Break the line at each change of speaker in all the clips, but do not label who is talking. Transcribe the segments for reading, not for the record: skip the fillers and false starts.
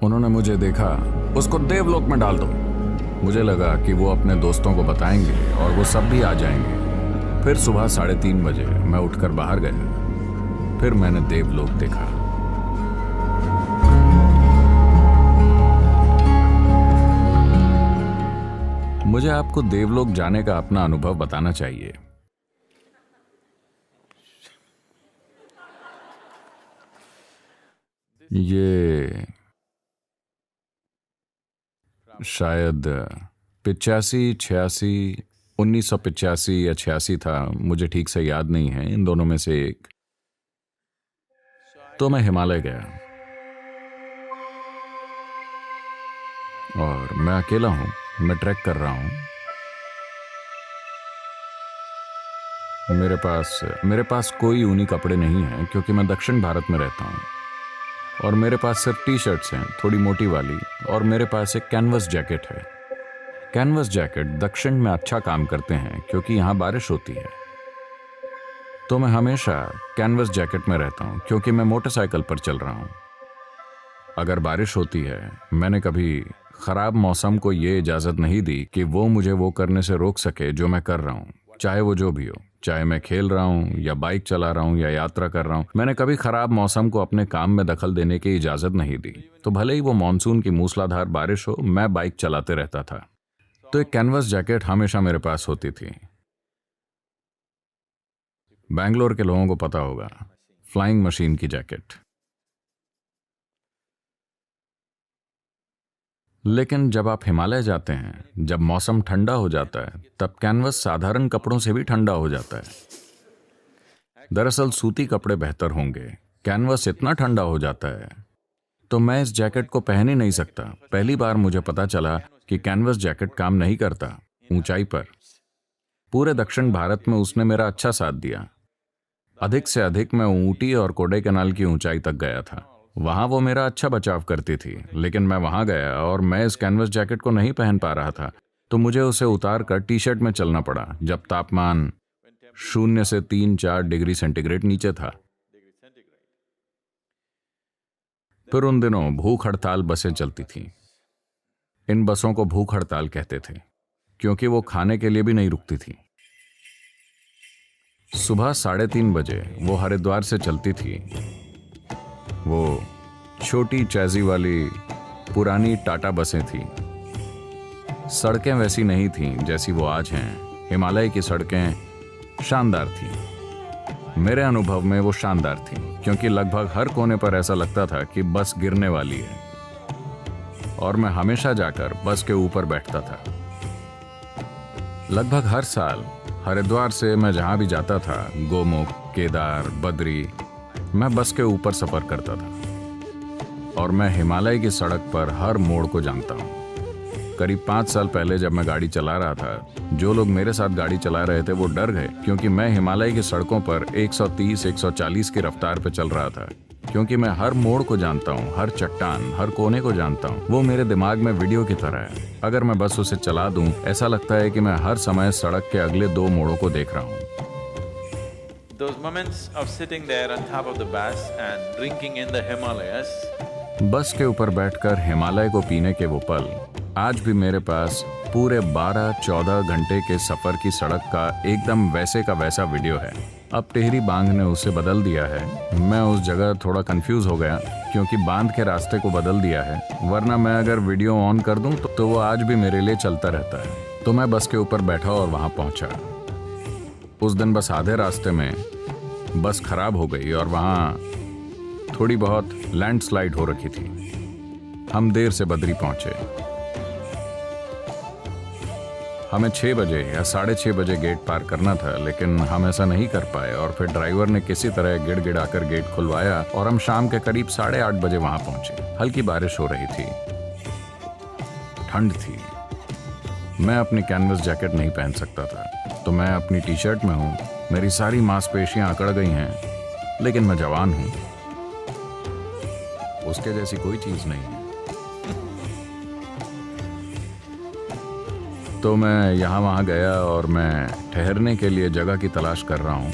उन्होंने मुझे देखा, उसको देवलोक में डाल दो। मुझे लगा कि वो अपने दोस्तों को बताएंगे और वो सब भी आ जाएंगे। फिर सुबह 3:30 बजे मैं उठकर बाहर गया। फिर मैंने देवलोक देखा। मुझे आपको देवलोक जाने का अपना अनुभव बताना चाहिए। ये शायद 85, 86, 1985 या 86 था, मुझे ठीक से याद नहीं है, इन दोनों में से एक। तो मैं हिमालय गया और मैं अकेला हूं, मैं ट्रैक कर रहा हूं। मेरे पास कोई ऊनी कपड़े नहीं हैं क्योंकि मैं दक्षिण भारत में रहता हूं। और मेरे पास सिर्फ टी शर्ट्स हैं, थोड़ी मोटी वाली, और मेरे पास एक कैनवस जैकेट है। कैनवस जैकेट दक्षिण में अच्छा काम करते हैं क्योंकि यहाँ बारिश होती है। तो मैं हमेशा कैनवस जैकेट में रहता हूँ क्योंकि मैं मोटरसाइकिल पर चल रहा हूँ। अगर बारिश होती है, मैंने कभी खराब मौसम को ये इजाज़त नहीं दी कि वो मुझे वो करने से रोक सके जो मैं कर रहा हूँ, चाहे वो जो भी हो। चाहे मैं खेल रहा हूँ या बाइक चला रहा हूँ या यात्रा कर रहा हूँ, मैंने कभी खराब मौसम को अपने काम में दखल देने की इजाज़त नहीं दी। तो भले ही वो मानसून की मूसलाधार बारिश हो, मैं बाइक चलाते रहता था। तो एक कैनवस जैकेट हमेशा मेरे पास होती थी। बैंगलोर के लोगों को पता होगा, फ्लाइंग मशीन की जैकेट। लेकिन जब आप हिमालय जाते हैं, जब मौसम ठंडा हो जाता है, तब कैनवस साधारण कपड़ों से भी ठंडा हो जाता है। दरअसल सूती कपड़े बेहतर होंगे, कैनवस इतना ठंडा हो जाता है। तो मैं इस जैकेट को पहन ही नहीं सकता। पहली बार मुझे पता चला कि कैनवस जैकेट काम नहीं करता ऊंचाई पर। पूरे दक्षिण भारत में उसने मेरा अच्छा साथ दिया। अधिक से अधिक मैं ऊटी और कोडाईकनाल की ऊंचाई तक गया था। वहां वो मेरा अच्छा बचाव करती थी। लेकिन मैं वहां गया और मैं इस कैनवस जैकेट को नहीं पहन पा रहा था, तो मुझे उसे उतार कर टी शर्ट में चलना पड़ा जब तापमान 0 से 3-4 डिग्री सेंटीग्रेड नीचे था। फिर उन दिनों भूख हड़ताल बसें चलती थीं। इन बसों को भूख हड़ताल कहते थे क्योंकि वो खाने के लिए भी नहीं रुकती थी। सुबह 3:30 बजे वो हरिद्वार से चलती थी। वो छोटी चैजी वाली पुरानी टाटा बसें थीं। सड़कें वैसी नहीं थीं जैसी वो आज हैं। हिमालय की सड़कें शानदार थीं। मेरे अनुभव में वो शानदार थीं क्योंकि लगभग हर कोने पर ऐसा लगता था कि बस गिरने वाली है। और मैं हमेशा जाकर बस के ऊपर बैठता था। लगभग हर साल हरिद्वार से मैं जहां भी जाता था, गोमुख, केदार, बद्री, मैं बस के ऊपर सफर करता था। और मैं हिमालय की सड़क पर हर मोड़ को जानता हूँ। करीब 5 साल पहले जब मैं गाड़ी चला रहा था, जो लोग मेरे साथ गाड़ी चला रहे थे वो डर गए क्योंकि मैं हिमालय की सड़कों पर 130-140 की रफ्तार पर चल रहा था। क्योंकि मैं हर मोड़ को जानता हूँ, हर चट्टान, हर कोने को जानता हूँ। वो मेरे दिमाग में वीडियो की तरह है। अगर मैं बस उसे चला दूं, ऐसा लगता है कि मैं हर समय सड़क के अगले 2 मोड़ों को देख रहा हूँ।
Those moments of sitting there on top of the bus and drinking in the Himalayas.
बस के ऊपर बैठकर हिमालय को पीने के वो पल आज भी मेरे पास पूरे 12-14 घंटे के सफर की सड़क का एकदम वैसे का वैसा वीडियो है। अब टिहरी बांध ने उसे बदल दिया है। मैं उस जगह थोड़ा कंफ्यूज हो गया क्योंकि बांध के रास्ते को बदल दिया है, वरना मैं अगर वीडियो ऑन कर दूं तो वो आज भी मेरे लिए चलता रहता है। तो मैं बस के ऊपर बैठा और वहां पहुंचा। उस दिन बस आधे रास्ते में बस खराब हो गई और वहां थोड़ी बहुत लैंडस्लाइड हो रखी थी। हम देर से बद्री पहुंचे। हमें 6 बजे या 6:30 बजे गेट पार करना था, लेकिन हम ऐसा नहीं कर पाए और फिर ड्राइवर ने किसी तरह गिड़गिड़ाकर गेट खुलवाया और हम शाम के करीब 8:30 बजे वहां पहुंचे। हल्की बारिश हो रही थी, ठंड थी। मैं अपनी कैनवस जैकेट नहीं पहन सकता था, तो मैं अपनी टी शर्ट में हूँ। मेरी सारी मांसपेशियां अकड़ गई हैं, लेकिन मैं जवान हूँ। उसके जैसी कोई चीज नहीं है। तो मैं यहाँ वहाँ गया और मैं ठहरने के लिए जगह की तलाश कर रहा हूँ।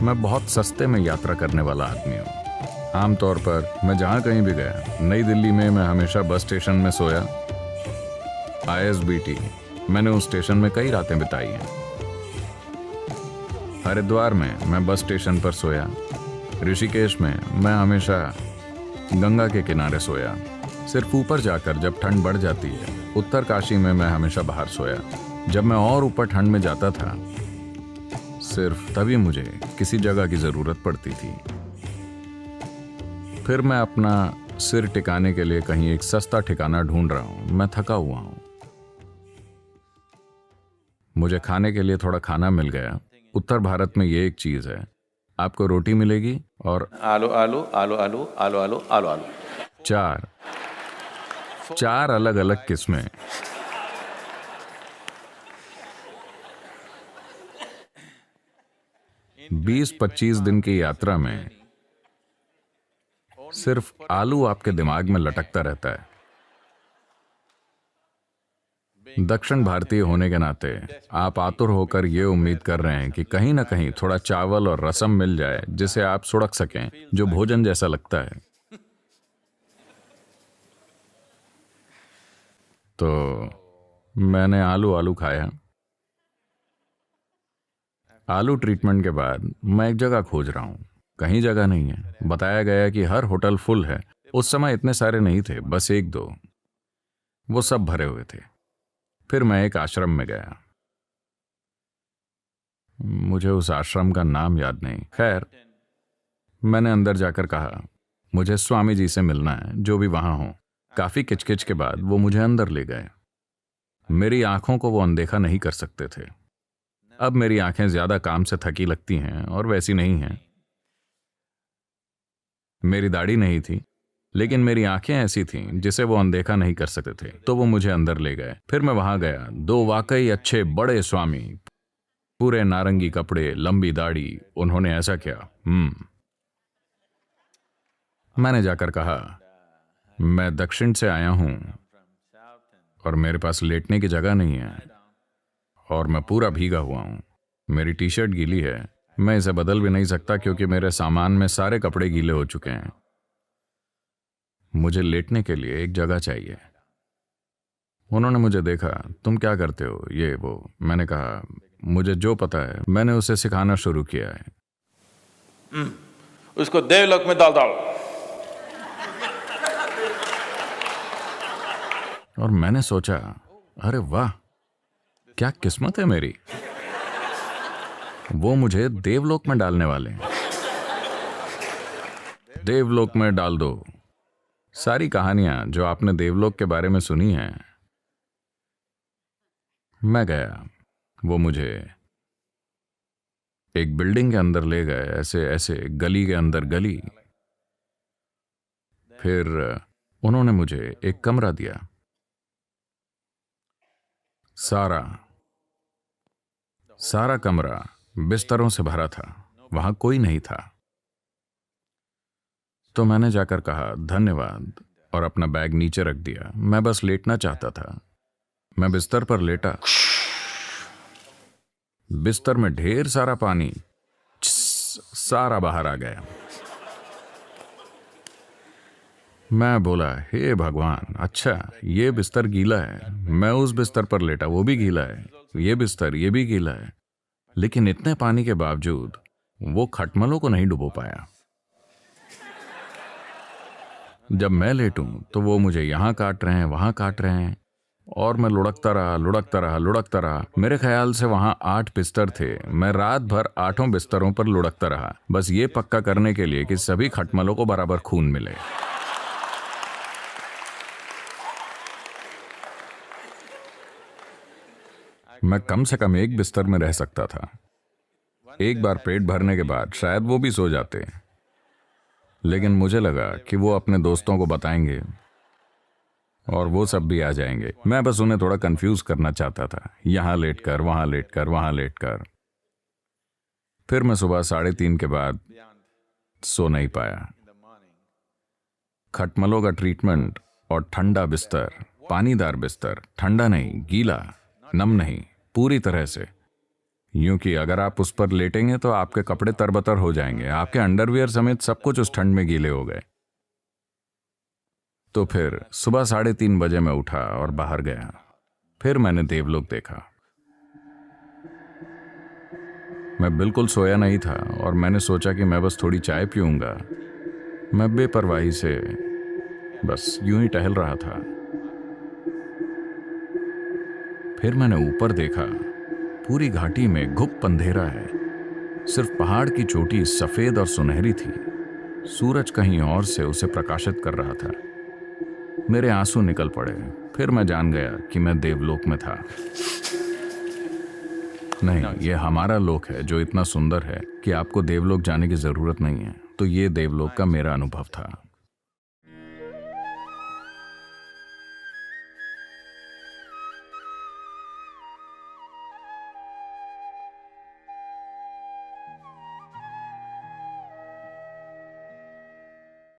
मैं बहुत सस्ते में यात्रा करने वाला आदमी हूँ। आमतौर पर मैं जहाँ कहीं भी गया, नई दिल्ली में मैं हमेशा बस स्टेशन में सोया। ISBT, मैंने उस स्टेशन में कई रातें बिताई हैं। हरिद्वार में मैं बस स्टेशन पर सोया। ऋषिकेश में मैं हमेशा गंगा के किनारे सोया। सिर्फ ऊपर जाकर जब ठंड बढ़ जाती है, उत्तरकाशी में मैं हमेशा बाहर सोया। जब मैं और ऊपर ठंड में जाता था, सिर्फ तभी मुझे किसी जगह की जरूरत पड़ती थी। फिर मैं अपना सिर टिकाने के लिए कहीं एक सस्ता ठिकाना ढूंढ रहा हूं। मैं थका हुआ हूं। मुझे खाने के लिए थोड़ा खाना मिल गया। उत्तर भारत में ये एक चीज है, आपको रोटी मिलेगी और
आलू आलू आलू आलू आलू आलू आलू आलू।
चार अलग अलग किस्में। बीस 25 दिन की यात्रा में सिर्फ आलू आपके दिमाग में लटकता रहता है। दक्षिण भारतीय होने के नाते आप आतुर होकर यह उम्मीद कर रहे हैं कि कहीं ना कहीं थोड़ा चावल और रसम मिल जाए जिसे आप सुड़क सकें, जो भोजन जैसा लगता है। तो मैंने आलू आलू खाया। आलू ट्रीटमेंट के बाद मैं एक जगह खोज रहा हूं। कहीं जगह नहीं है। बताया गया कि हर होटल फुल है। उस समय इतने सारे नहीं थे, बस एक दो, वो सब भरे हुए थे। फिर मैं एक आश्रम में गया। मुझे उस आश्रम का नाम याद नहीं। खैर, मैंने अंदर जाकर कहा, मुझे स्वामी जी से मिलना है, जो भी वहां हो। काफी किचकिच के बाद वो मुझे अंदर ले गए। मेरी आंखों को वो अनदेखा नहीं कर सकते थे। अब मेरी आंखें ज्यादा काम से थकी लगती हैं और वैसी नहीं हैं। मेरी दाढ़ी नहीं थी, लेकिन मेरी आंखें ऐसी थीं जिसे वो अनदेखा नहीं कर सकते थे। तो वो मुझे अंदर ले गए। फिर मैं वहां गया। दो वाकई अच्छे बड़े स्वामी, पूरे नारंगी कपड़े, लंबी दाढ़ी। उन्होंने ऐसा किया। मैंने जाकर कहा, मैं दक्षिण से आया हूं और मेरे पास लेटने की जगह नहीं है और मैं पूरा भीगा हुआ हूं। मेरी टी शर्ट गीली है। मैं इसे बदल भी नहीं सकता क्योंकि मेरे सामान में सारे कपड़े गीले हो चुके हैं। मुझे लेटने के लिए एक जगह चाहिए। उन्होंने मुझे देखा। तुम क्या करते हो, ये वो। मैंने कहा, मुझे जो पता है मैंने उसे सिखाना शुरू किया है।
उसको देवलोक में डाल दो।
और मैंने सोचा, अरे वाह, क्या किस्मत है मेरी। वो मुझे देवलोक में डालने वाले हैं। देवलोक में डाल दो। सारी कहानियां जो आपने देवलोक के बारे में सुनी हैं। मैं गया। वो मुझे एक बिल्डिंग के अंदर ले गए, ऐसे ऐसे गली के अंदर गली। फिर उन्होंने मुझे एक कमरा दिया। सारा कमरा बिस्तरों से भरा था। वहां कोई नहीं था। तो मैंने जाकर कहा, धन्यवाद, और अपना बैग नीचे रख दिया। मैं बस लेटना चाहता था। मैं बिस्तर पर लेटा। बिस्तर में ढेर सारा पानी सारा बाहर आ गया। मैं बोला, हे भगवान, अच्छा ये बिस्तर गीला है। मैं उस बिस्तर पर लेटा, वो भी गीला है। ये बिस्तर, ये भी गीला है। लेकिन इतने पानी के बावजूद वो खटमलों को नहीं डुबो पाया। जब मैं लेटूं तो वो मुझे यहां काट रहे हैं, वहां काट रहे हैं, और मैं लुढ़कता रहा। मेरे ख्याल से वहां 8 बिस्तर थे। मैं रात भर 8 बिस्तरों पर लुढ़कता रहा, बस ये पक्का करने के लिए कि सभी खटमलों को बराबर खून मिले। मैं कम से कम एक बिस्तर में रह सकता था। एक बार पेट भरने के बाद शायद वो भी सो जाते, लेकिन मुझे लगा कि वो अपने दोस्तों को बताएंगे और वो सब भी आ जाएंगे। मैं बस उन्हें थोड़ा कंफ्यूज करना चाहता था। यहां लेटकर, वहां लेटकर, वहां लेटकर। फिर मैं सुबह 3:30 के बाद सो नहीं पाया। खटमलों का ट्रीटमेंट और ठंडा बिस्तर, पानीदार बिस्तर, ठंडा नहीं, गीला, नम नहीं, पूरी तरह से, यूं कि अगर आप उस पर लेटेंगे तो आपके कपड़े तरबतर हो जाएंगे, आपके अंडरवियर समेत सब कुछ उस ठंड में गीले हो गए। तो फिर सुबह 3:30 बजे मैं उठा और बाहर गया। फिर मैंने देवलोक देखा। मैं बिल्कुल सोया नहीं था और मैंने सोचा कि मैं बस थोड़ी चाय पीऊंगा। मैं बेपरवाही से बस यूं ही टहल रहा था। फिर मैंने ऊपर देखा, पूरी घाटी में घुप अंधेरा है। सिर्फ पहाड़ की चोटी सफेद और सुनहरी थी। सूरज कहीं और से उसे प्रकाशित कर रहा था। मेरे आंसू निकल पड़े। फिर मैं जान गया कि मैं देवलोक में था। नहीं, ये हमारा लोक है जो इतना सुंदर है कि आपको देवलोक जाने की जरूरत नहीं है। तो ये देवलोक का मेरा अनुभव था।